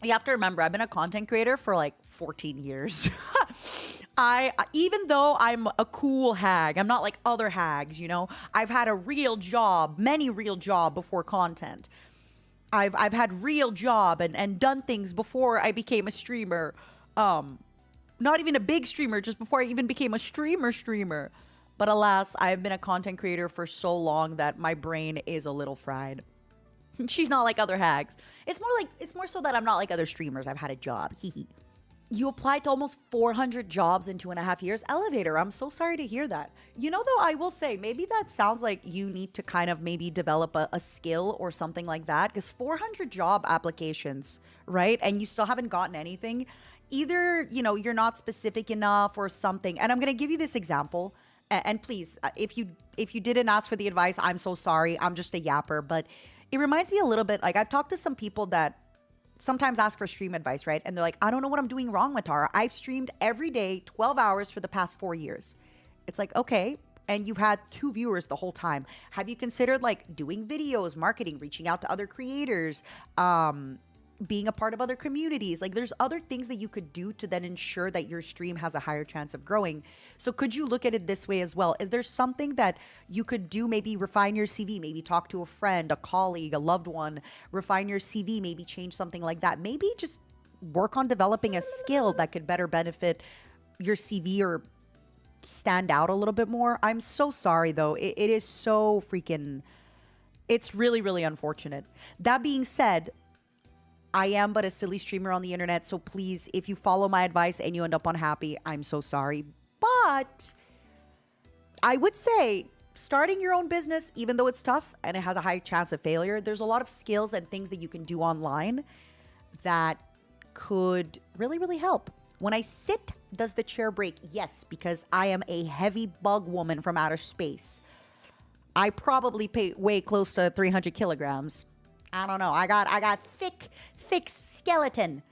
You have to remember, I've been a content creator for like 14 years. Even though I'm a cool hag, I'm not like other hags, you know? I've had a real job, many real job before content. I've had real job and done things before I became a streamer. Not even a big streamer, just before I even became a streamer. But alas, I've been a content creator for so long that my brain is a little fried. She's not like other hags. It's more so that I'm not like other streamers. I've had a job. Hee hee. You applied to almost 400 jobs in 2.5 years. Elevator, I'm so sorry to hear that. You know, though, I will say, maybe that sounds like you need to kind of maybe develop a skill or something like that. Because 400 job applications, right? And you still haven't gotten anything. Either, you know, you're not specific enough or something. And I'm going to give you this example. And please, if you didn't ask for the advice, I'm so sorry. I'm just a yapper. But it reminds me a little bit, like I've talked to some people that sometimes ask for stream advice, right? And they're like, I don't know what I'm doing wrong, Matara. I've streamed every day, 12 hours for the past 4 years. It's like, okay. And you've had 2 viewers the whole time. Have you considered like doing videos, marketing, reaching out to other creators, being a part of other communities? Like there's other things that you could do to then ensure that your stream has a higher chance of growing. So could you look at it this way as well? Is there something that you could do? Maybe refine your CV, maybe talk to a friend, a colleague, a loved one, refine your CV, maybe change something like that. Maybe just work on developing a skill that could better benefit your CV or stand out a little bit more. I'm so sorry though. It is so freaking, it's really, really unfortunate. That being said, I am but a silly streamer on the internet, so please, if you follow my advice and you end up unhappy, I'm so sorry. But I would say starting your own business, even though it's tough and it has a high chance of failure, there's a lot of skills and things that you can do online that could really, really help. When I sit, does the chair break? Yes, because I am a heavy bug woman from outer space. I probably weigh close to 300 kilograms. I don't know. I got thick skeleton.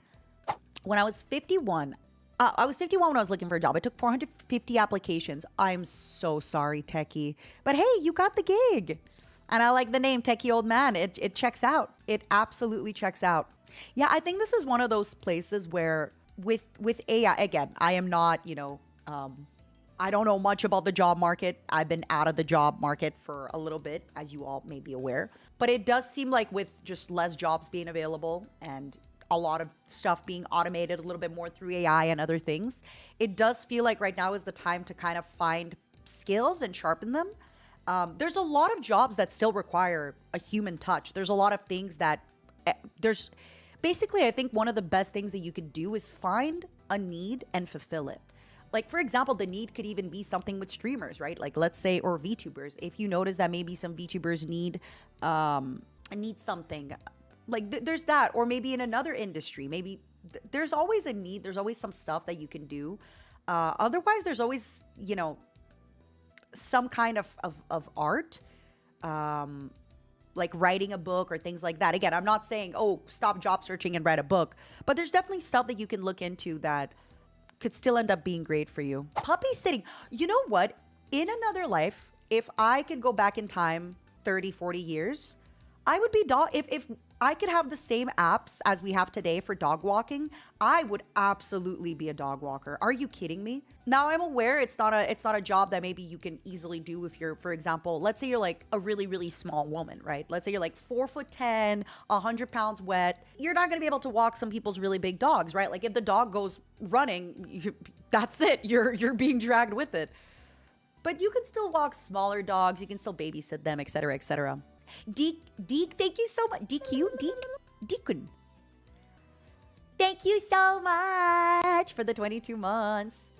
When I was 51, I was 51 when I was looking for a job. I took 450 applications. I'm so sorry, Techie. But hey, you got the gig. And I like the name Techie Old Man. It checks out. It absolutely checks out. Yeah, I think this is one of those places where with AI, again, I am not, you know, I don't know much about the job market. I've been out of the job market for a little bit, as you all may be aware. But it does seem like with just less jobs being available and a lot of stuff being automated a little bit more through AI and other things, it does feel like right now is the time to kind of find skills and sharpen them. There's a lot of jobs that still require a human touch. There's a lot of things that there's basically, I think one of the best things that you could do is find a need and fulfill it. Like, for example, the need could even be something with streamers, right? Like, let's say, or VTubers. If you notice that maybe some VTubers need something, like there's that. Or maybe in another industry, maybe there's always a need. There's always some stuff that you can do. Otherwise, there's always, you know, some kind of art, like writing a book or things like that. Again, I'm not saying, oh, stop job searching and write a book. But there's definitely stuff that you can look into that could still end up being great for you. Puppy sitting. You know what? In another life, if I could go back in time 30, 40 years, I would be dog. If I could have the same apps as we have today for dog walking, I would absolutely be a dog walker. Are you kidding me? Now I'm aware it's not a job that maybe you can easily do if you're, for example, let's say you're like a really, really small woman, right? Let's say you're like 4'10", 100 pounds wet. You're not gonna be able to walk some people's really big dogs, right? Like if the dog goes running, that's it. You're being dragged with it. But you can still walk smaller dogs. You can still babysit them, etc., etc. Deek, thank you so much. Deekun. Thank you so much for the 22 months.